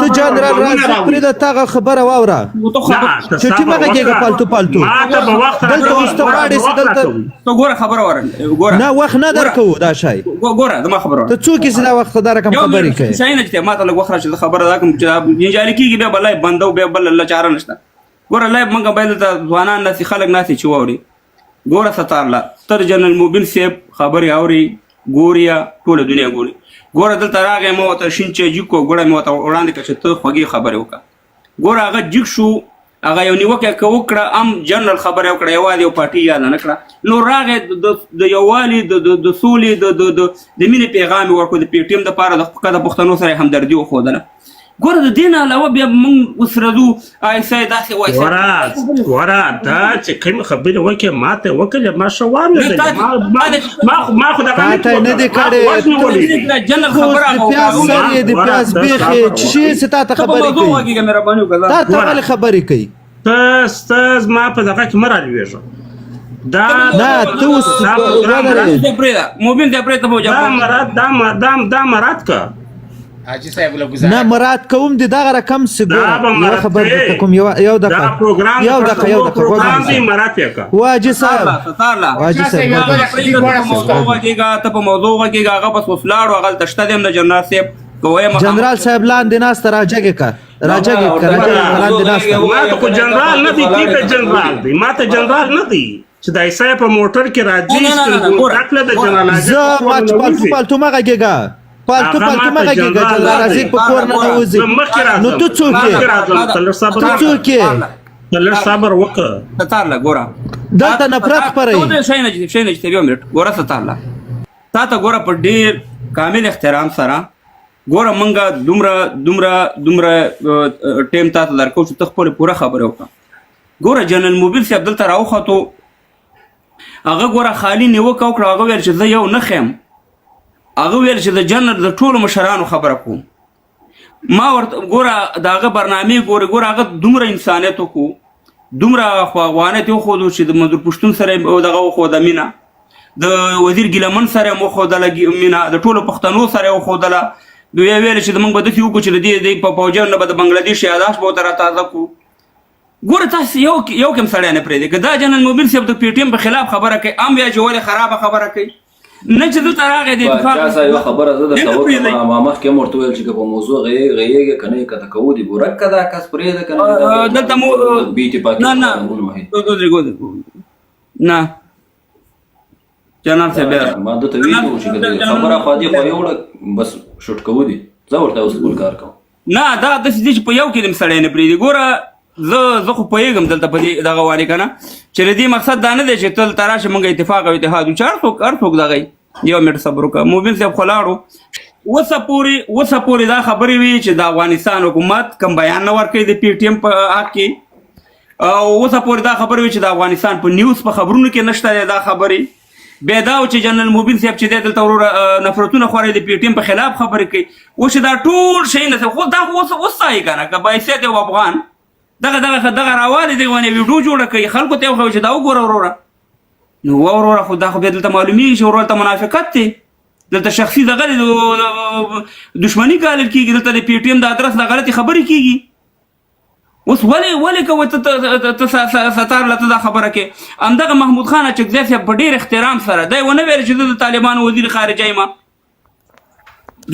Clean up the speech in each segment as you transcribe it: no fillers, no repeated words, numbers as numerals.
ته جنرال راځي پرې د تاغه خبره واوره چټي مګه کېږه پالتو دلته اوس ته غواړې چې دلته ته ګوره خبره وره نه وخت نه درکوو دا شی ګوره زما خبره ته څوک یې چې دا وخت دا رقم خبرې کوي شی نه چې ما ته لږ وخت راشي زه خبره دا کوم چې جنجالي کېږي بیا به لایف بنده او بیا بل الله چاره نشته ګوره لایف موږ باید دلته ځوانان ناسي خلک ناسي چې واوري ګوره ستارله تر جنرال موبین صاحب خبرې اوري ګوري ټوله دنیا ګوري ګوره دلته راغی ما ورته شین چای جګ کړو ګوره مې ورته وړاندې کړه چې ته خوږې خبرې وکړه ګوره هغه جګ شو هغه یو نیوکه وکړه جنرال خبرې وکړه یوازې یو پارټي یاد نه کړه نو راغی د یووالي د سولې د مینې پیغام یې ورکړو د پی ټي ایم دپاره د پښتنو سره یې همدردي وښودله ګوره د دې نه علاوه بیا موږ اوس راځو ایسای داسې وره دا چې کومې خبرې وکړې ما ته وکړې ما ښه ما خو تا ته نه دې کړې جنرال خبره پیاز سر یې د پیاز بیخې چې چې تا ته خبرې کوي تا ته ولې خبرې کوي ته زما په دغه کې مه رالوېږه نه ته اوس موبین دې پرېږده دا مراد که نه مراد کوم د دغه رقم سګوره خبر کوم یو دقیقه واجی صاحب ته په موضوع وکیږه هغه بس وسلاړو هغه تشته دیم د جنرال صاحب جنرال صاحب لاندې ناست راجګې کا لاندې ناست ما ته جنرال نه دی ته جنرال دی ما ته جنرال نه دی چې د ایسای په موټر کې راځي ټاکله د جنرال زه ما پالتو مګه کېږه پالتو مګه کېږه جنرال راځي په کور نه وځي نو ته څوک یې لږ صبر وکړه ستارله ګوره دلته نفرت خپروي شی نه چې یو منټ ګوره ستارله تا ته ګوره په ډېر کامل احترام سره ګوره مونږه دومره ټیم تا ته درکو چې ته خپله پوره خبره وکړه ګوره جنرال موبیل صاحب دلته راوخوتو هغه ګوره خالي نیوکه وکړه هغه ویل چې زه یو نه خیم هغه ویل چې د جنرال د ټولو مشرانو خبره کوم ما ورته ګوره د هغه برنامې ګوره هغه دومره انسانیت وکړو دومره خواږوانیت یې وښودو چې د منظور پښتون سره یې دغه وښوده مینه د وزیر ګیلمن سره یې وښودله مینه د ټولو پښتنو سره یې وښودله دوی ویل چې موږ به داسې وکړو چې د دې په پوجیانو نه به د بنګلادیش یاداشت به ورته راتازه کړو ګوره تاسو یو کوم سړی نه پرېږدي که دا جنرال موبیل صاحب د پی ټي ایم په خلاف خبره کوي ام بیا چې ولې خرابه خبره کوي نه چې دلته راغی د اتفاق یو خبره زه درته وکړم ما مخکې هم ورته ویل چې که په موضوع غږېږي که نه یې که ته کوو دي ګوره که دا کس پرېږده که نه دلته بې اتفاقي نه جنرال صاحب ما درته ویلي وو چې خبره خوا دې خوا یوړه بس شوټ کوو دي زه ورته اوس بل کار کوم نه دا داسې دي چې په یو کې دم سړی نه پرېږدي ګوره زه خو پوهېږم دلته په دې دغه وانې که نه چې د دې مقصد دا نه دی چې تل ته راشي موږ اتفاق او اتحاد وو چې هر څوک دغه یو منټ صبر وکړه موبین صاحب خو لاړو اوسه پورې دا خبرې وي چې د افغانستان حکومت کوم بیان نه ورکوي د پی ټي ایم په حق کې او اوسه پورې دا خبرې وي چې د افغانستان په نیوز په خبرونو کې نشته دی دا خبرې بیا دا و چې جنرال موبین صاحب چې دی دلته نفرتونه خوري د پی ټي ایم په خلاف خبرې کوي اوس چې دا ټول شی نه خو دا اوس ځای که نه که باحثیت یو افغان دغه راوالې دی ونې ویډیو جوړه کوي خلکو ته یې وښیو چې دا وګوره وروره نو وروره خو دا خو بیا دلته معلومیږي چې وروره ته منافقت دی دلته شخصي دغه دشمني ګالل کېږي دلته د پی ټي ایم د ادرس د غلطې خبرې کېږي اوس ولې کوه ته ستارله ته دا خبره کې همدغه محمود خان اچکزی صاحب په ډېر احترام سره دی ونه ویل چې زه د طالبانو وزیر خارجه یم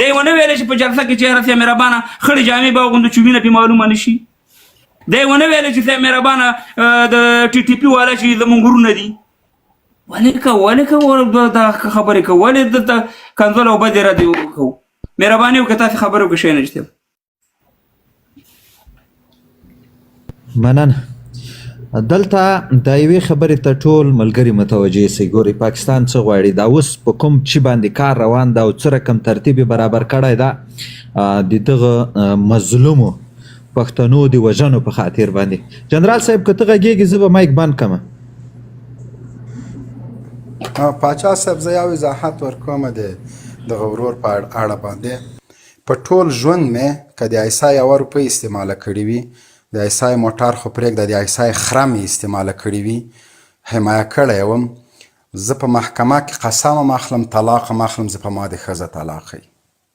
دی ونه ویل چې په جلسه کې چې هره سیه مهربانه خړې جامې به اغوندو چې وینه پې معلومه نه شي دی ونه ویل چې سیه مهربانه د ټي ټي پي والا چې زمونږ ورونه دي ولې دا خبرې کوو ولې دلته کنځل او بدې ردې کوو مهرباني وکړه تاسې خبرې وکړه شی نه جتیم مننه دلته د یوې خبرې ته ټول ملګري متوجه سئ ګورئ پاکستان څه غواړي دا اوس په کوم چي باندې کار روان ده او څه رقم ترتیب یې برابر کړی ده د دغه مظلومو پښتنو د وژنو په خاطر باندې جنرال صاحب که ته غږېږې زه به مایک بند کړم پاچا صاحب زه یو وضاحت ورکوم د دغه ورور په اړه باندې په ټول ژوند مې که د ایسا یوه روپۍ استعماله کړې وي د ایسای موټر خو پرېږده د ایسای خره مې استعماله کړې وي حمایه کړی وم زه په محکمه کې قسم هم اخلم طلاق هم اخلم زه په ما د ښځه طلاق ای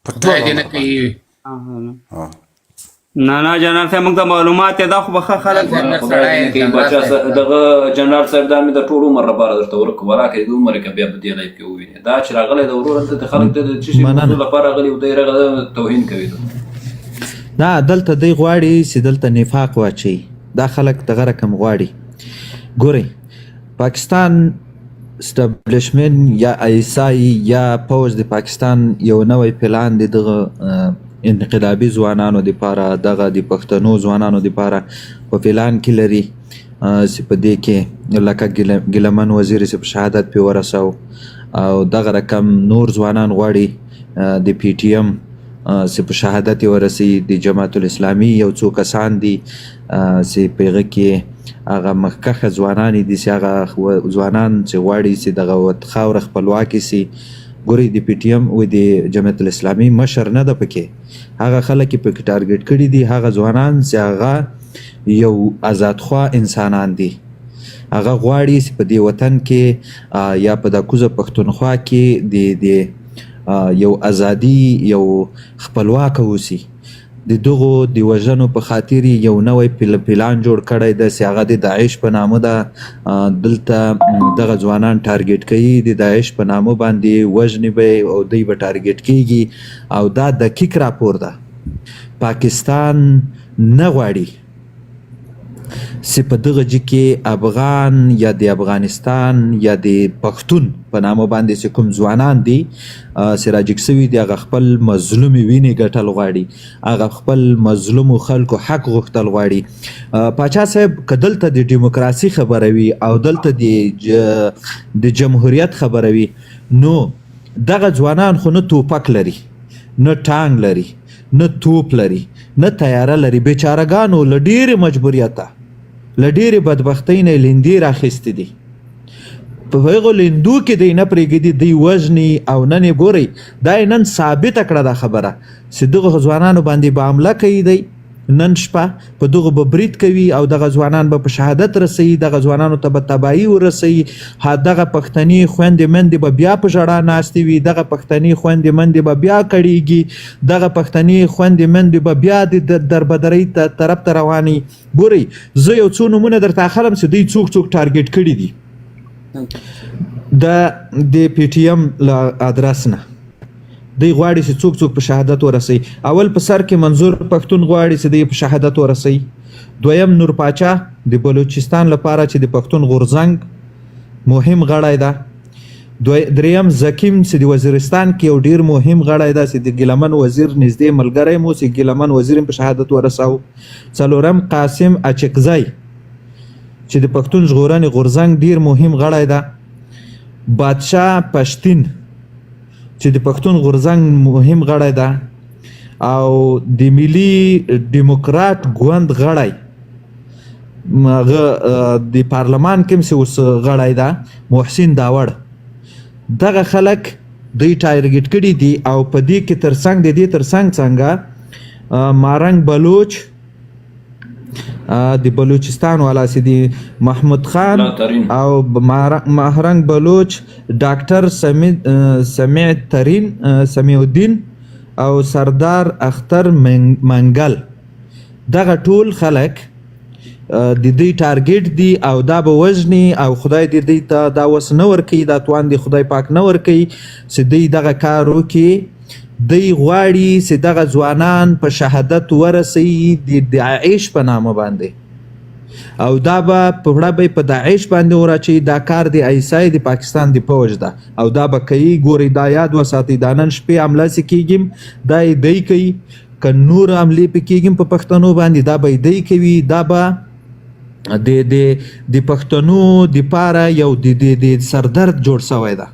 په ټول خدای دې نه عمر کوي باندې. نه جنرال صاحب موږ ته معلومات دی دا خو به ښه خلک خدای دې کوي بچا دغه جنرال صاحب دا مې د ټول عمر لپاره درته ورکړ ولاکه د عمر کې بیا په دې لایف کې وویني دا چې راغلی د ورور ته خلک د چې شي موضوع لپاره غلي او دی رغه توهین کوي نه دلته دی غواړي چې دلته نفاق واچي دا خلک دغه رقم غواړي ګورئ پاکستان اسټابلیشمنت یا ایسای یا پوز د پاکستان یو نوی پلان دی دغه انقلابي ځوانانو دپاره دغه د پښتنو ځوانانو دپاره په پلان کې لري چې په دې کې لکه ګیلمن وزیر چې په شهادت پې ورسو او دغه رقم نور ځوانان غواړي د پی ټي ایم چې په شهادت یې ورسي د جماعت الاسلامي یو څو کسان دي چې په هغه کې هغه مخکښه ځوانان دي چې هغه ځوانان چې غواړي چې دغه خاوره خپلواکي سي ګورئ د پی ټي ایم و د جماعت الاسلامي مشر نه ده پکې هغه خلک یې پکې ټارګټ کړي دي هغه ځوانان چې هغه یو آزادخوا انسانان دي هغه غواړي چې په دې وطن کې یا په د کوزه پښتونخوا کې د یو ازادي یو خپلواکه اوسي د دغو د وژنو په خاطر یو نوی پلان جوړ کړی ده چې هغه د داعش په نامه ده دلته دغه ځوانان ټارګټ کوي د داعش په نامه باندې وژنې به او دوی به ټارګټ کیږي او دا دقیق راپور ده پاکستان نه غواړي چې په دغه جې کې افغان یا د افغانستان یا د پښتون په نامه باندې چې کوم ځوانان دي چې راجګ سوي دي هغه خپل مظلومې وینې ګټل غواړي هغه خپل مظلومو خلکو حق غوښتل غواړي پاچا صاحب که دلته د ډیموکراسي خبره وي او دلته د جمهوریت خبره وي نو دغه ځوانان خو نه توپک لري نه ټانګ لري نه توپ لري نه تیاره لري بیچارهګانو له ډېرې مجبوریته له ډېرې بدبختۍ نه یې لیندې راخیستې دي په هغو لیندو کې دی نه پرېږدي دوی وژني او نن یې ګورئ دا یې نن ثابته کړه دا خبره چې دغه ځوانانو باندې به حمله کوي دی نن شپه په دغه به برید کوي او دغه ځوانان به په شهادت رسوي دغه ځوانانو ته به تباهي ورسوي دغه پښتني خویندې مندې به بیا په ژړا ناستې وي دغه پښتني خویندې مندې به بیا کړېږي دغه پښتني خویندې مندې به بیا د دربدرۍ طرف ته رواني ګورئ زه یو څو نومونه درته اخلم چې دوی څوک ټارګټ کړي دي د پی ټي ایم له ادرس نه دوی غواړي چې څوک په شهادت ورسوي اول په سر کې منظور پښتون غواړي چې دوی په شهادت ورسوي دویم نور پاچا د بلوچستان لپاره چې د پښتون غورځنګ مهم غړی ده دریم زکیم چې د وزیرستان کې یو ډیر مهم غړی ده چې د ګیلمن وزیر نږدې ملګری مو چې ګیلمن وزیر په شهادت ورساو څلورم قاسم اچکزی چې د پښتون ژغورنې غورځنګ ډیر مهم غړی ده بادشاه پښتین چې د پښتون غورځنګ مهم غړی ده او د ملي ډیموکرات ګوند غړی د پارلمان کې چې اوس غړی ده محسن داوړ دغه خلک دوی ټارګټ کړي دي او په دې کې ترڅنګ د دې ترڅنګ څنګه مارنګ بلوچ د بلوچستان والا چې د محمود خان او مهرنګ بلوچ ډاکټر سمیع الدین او سردار اختر منګل دغه ټول خلک د دوی ټارګټ دي او دا به وژني او خدای دې دوی ته دا وس نه ورکوي دا توان دې خدای پاک نه ورکوي چې دوی دغه کار وکړي دوی غواړي چې دغه ځوانان په شهادت ورسوي د داعش په نامه باندې او دا به په وړه به په داعش باندې وراچي دا کار د ایسای د پاکستان د فوج ده او دا به کوي ګورئ دا یاد وساتئ دا نن شپې حمله چې کېږي دا یې دی کوي که نور حملې پې کېږي په پښتنو باندې دا به یې دی کوي دا به د پښتنو دپاره یو د سردرد جوړ شوی ده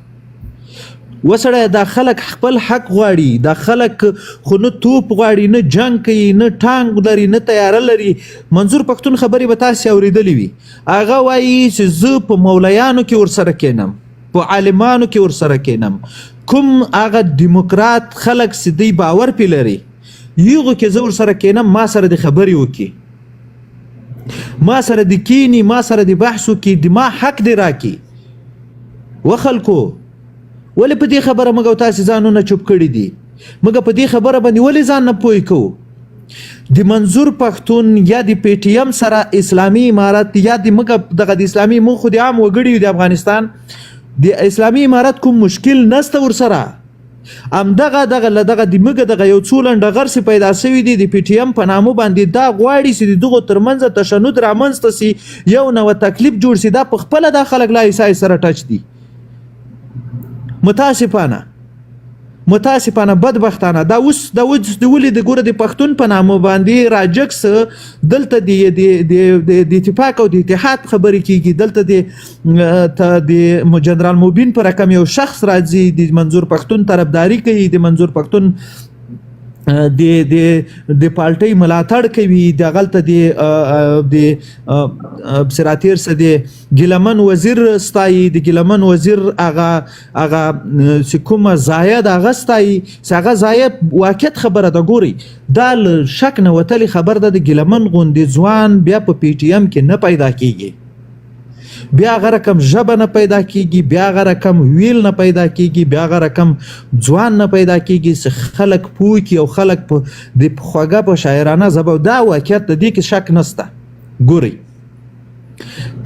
وسړی دا خلک خپل حق غواړي دا خلک خو نه توپ غواړي نه جنګ کوي نه ټانګ لري نه تیاره لري منظور پښتون خبرې به تاسې اورېدلې وي هغه وایي چې زه په مولیانو کې ورسره کینم په عالمانو کې ورسره کینم کوم هغه ډیموکرات خلک چې دوی باور پې لري هغو کې زه ورسره کینم ما سره د خبرې وکړي ما سره د کینی ما سره د بحث وکړي د ما حق دی راکړي و خلکو ولې په دې خبره موږ او تاسې ځانونه چوپ کړي دي؟ موږ په دې خبره باندې ولې ځان نه پوه کوو؟ د منظور پښتون یا د پی ټی ایم سره اسلامي امارت یا د موږ دغه د اسلامي موږ خو د عام وګړي د افغانستان د اسلامي امارت کوم مشکل نسته ورسره. همدغه د موږ دغه یو څو لنډه غرسې پیدا شوي دي د پی ټی ایم په نامه باندې، دا غواړي چې د دغو ترمنځه تشنج رامنځته سي، یو نوی تکلیف جوړ سي. دا په خپله دا خلک لا عیسی سره ټچ دي. متاسفانه بدبختانه دا اوس د ولې د ګوره د پښتون په نامه باندې راجکس دلته د اتفاق او د اتحاد خبرې کیږي. دلته د جنرال موبین پر رقم یو شخص راځي د منظور پښتون طرفداري کوي، د منظور پښتون د پارټۍ ملاتړ کوي، د سراتیر سره د ګیلمن وزیر ستایي، د ګیلمن وزیر هغه چې کومه زاید هغه ستایي، چې هغه زاید واقعیت خبره ده. ګوري دا له شک نه وتلې خبر ده، د ګیلمن غوندې ځوان بیا په پی ټی ایم کې نه پیدا کیږي، بیا هغه رقم ژبه نه پیدا کیږي، بیا هغه رقم ویل نه پیدا کیږي، بیا هغه رقم ځوان نه پیدا کیږي چې خلک پوه کړي او خلک د خوږه په شاعرانه ژبه. دا واقعیت د دې کې شک نسته. ګورئ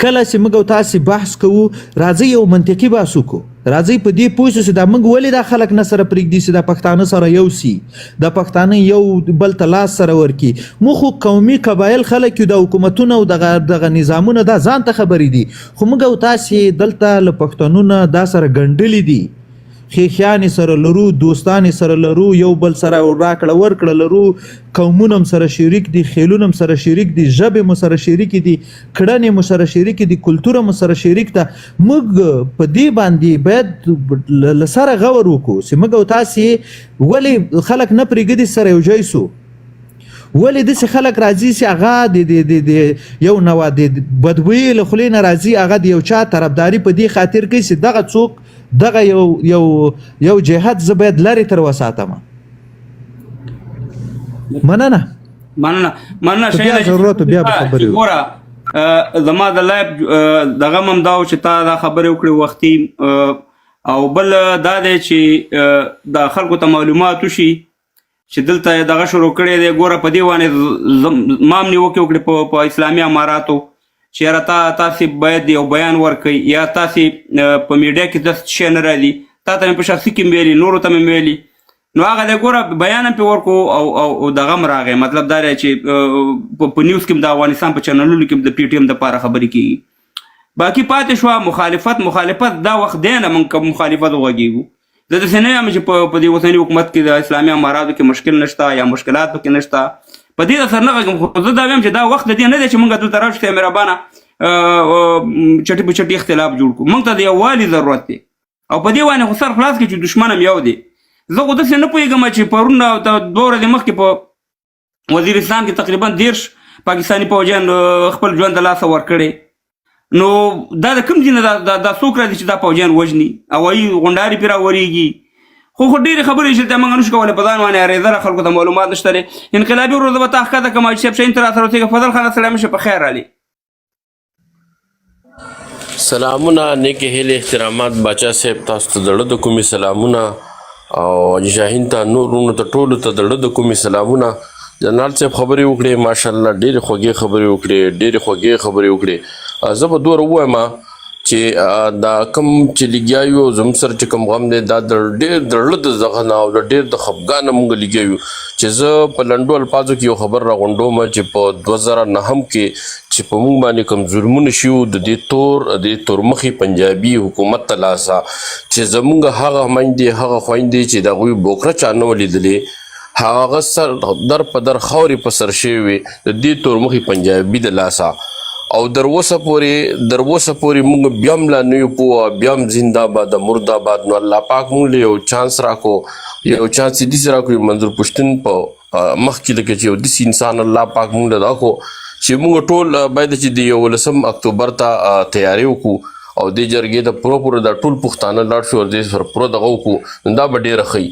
کله چې موږ او تاسې بحث کوو، راځئ یو منطقي بحث وکړو، راځئ په دې پوه شو چې دا موږ ولې دا خلک نه سره پرېږدي چې دا پښتانه سره یو سي، دا پښتانه یو بل ته لاس سره ورکړي. موږ خو قومي قبایل خلک یو، د حکومتونه او دغه نظامونه دا ځان ته خبرې دي، خو موږ او تاسې دلته له پښتنونه دا سره ګنډلي دي، خیخیانې سره لرو، دوستانې سره لرو، یو بل سره راکړه ورکړه لرو، قومونه هم سره شریک دي، خیلونه هم سره شریک دي، ژبې مو سره شریک دي، کړنې مو سره شریک دي، کلتور مو سره شریک ده. موږ په دې باندې باید له سره غور وکړو چې موږ او تاسې ولې خلک نه پرېږدي سره یو ځای سو، ولې داسې خلک راځي چې هغه د یو نوع د بدبویي له خولې نه راځي، هغه د یو چا طرفداري په دې خاطر کوي چې دغه څوک دغه یو جهت زه باید لرې تر وساتم. مننه بیا ضرورت بیا به خبرې ګوره زما د لایف دغه هم دا و چې تا دا خبرې وکړې وختي، او بل دا دی چې د خلکو ته معلومات وشي چې دلته دغه شروع کړی دی. ګوره په دې باندې ما هم نیوکې وکړې په اسلامي اماراتو چې یاره تاسې باید یو بیان ورکړئ، یا تاسې په میډیا کې داسې شی نه راځي، تا ته مې په شخصي کې ویلي، نورو ته مې ویلي، نو هغه دی ګوره بیان هم پرې ورکړو او دغه هم راغی. مطلب دا دی چې په نیوز کې د افغانستان په چینلونو کې د پی ټی ایم دپاره خبرې کېږي. باقي پاتې شوه مخالفت دا وخت دی نه موږ که مخالفت وغږېږو. زه داسې نه یم چې په دې اوسني حکومت کې د اسلامي اماراتو کې مشکل نشته یا مشکلات پکې نشته، په دې سره نه غږم. خو زه دا وایم چې دا وخت د دې نه دی چې موږ دلته راشو ته مهربانه چټي په چټي اختلاف جوړ کړو. موږ ته د یووالي ضرورت دی، او په دې باندې خو سر خلاص کړي چې دښمن هم یو دی. زه خو داسې نه پوهېږم چې پرون 2 ورځې مخکې په وزیرستان کې تقریبا 10 پاکستاني پوځیان خپل ژوند د لاسه ورکړی. نو دا د کوم ځای نه دا څوک راځي چې دا پوځیان وژني او وایي غونډارې پرې راورېږي؟ خو ډېرې خبرې چې موږ نشو کولی په ځان باندې اورېدله، خلکو ته معلومات نشته دی. انقلابي ورور زه به تا ښکته کړم حاجي صاحب، شاهین ته راسره اوسېږه. فضل خان سړی مشه په خیر رالی. سلامونه، نیکې هیلې، احترامات باچا صاحب، تاسو ته زړه د کومې سلامونه، او حاجي شاهین ته، نورونو ته، ټولو ته زړه د کومې سلامونه. جنرال صاحب خبرې وکړې، ماشاءالله ډېرې خوږې خبرې وکړې. زه به دومره ووایم چې دا کوم چې لګیا یو زموږ سره چې کوم غم دی، دا ډېر د زړه د زغه نه او د ډېر د خفګانه مونږ لګیا یو. چې زه په لنډو الفاظو کې یو خبر راغونډوم چې په 2009 کې چې په مونږ باندې کوم ظلمونه شوي د دې تورمخي پنجابي حکومت ته لاسه، چې زمونږ هغه میندې هغه خویندې چې د هغوی بوکره چا نه ولیدلې، هغه سر در په در خاورې په سر شوي وې د دې تورمخي پنجابي د لاسه. او در اوسه پورې مونږ بیا هم لا نه یو پوه، بیا هم زنده باد مرده باد. نو الله پاک مونږ له یو چانس راکو، یو چانس یې داسې راکو، منظور پښتون په مخکې لکه چې یو داسې انسان الله پاک مونږ له راکو چې مونږ ټول باید چې د 11 اکتوبر ته تیاری وکړو، او دې جرګې د پوره د ټول پښتانه لاړ شو او دې سره پوره دغه وکړو. دا به ډېره ښه.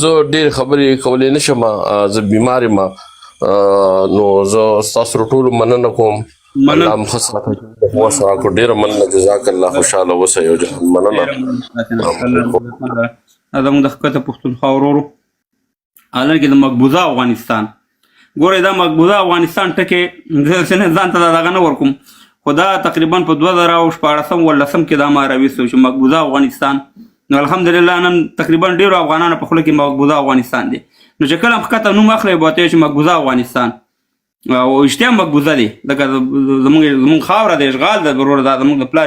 زه ډېرې خبرې کولی نه شم، زه بیمار یم، نو زه ستاسو ټولو مننه کوم. الله هم ښه ساته وس راکړو ډېره مننه جزاک الله خوشحاله اوسئ یو جهان مننه زموږ د ښکته پښتونخوا ورورو حالانکې د مقبوضه افغانستان ګورئ دا مقبوضه افغانستان ټکې ځان ته دغه نه ورکوم خو دا تقریبا په 2014 کې دا ما راویستی چې مقبوضه افغانستان نو الحمدلله نن تقریبا ډېرو افغانانو په خوله کې مقبوضه افغانستان دی نو چې کله هم ښکته نوم اخلی به ورته چې مقبوضه افغانستان او اشتیا مقبوضه دی لکه زموږ خاوره د اشغال د وروره دا زموږ د پلار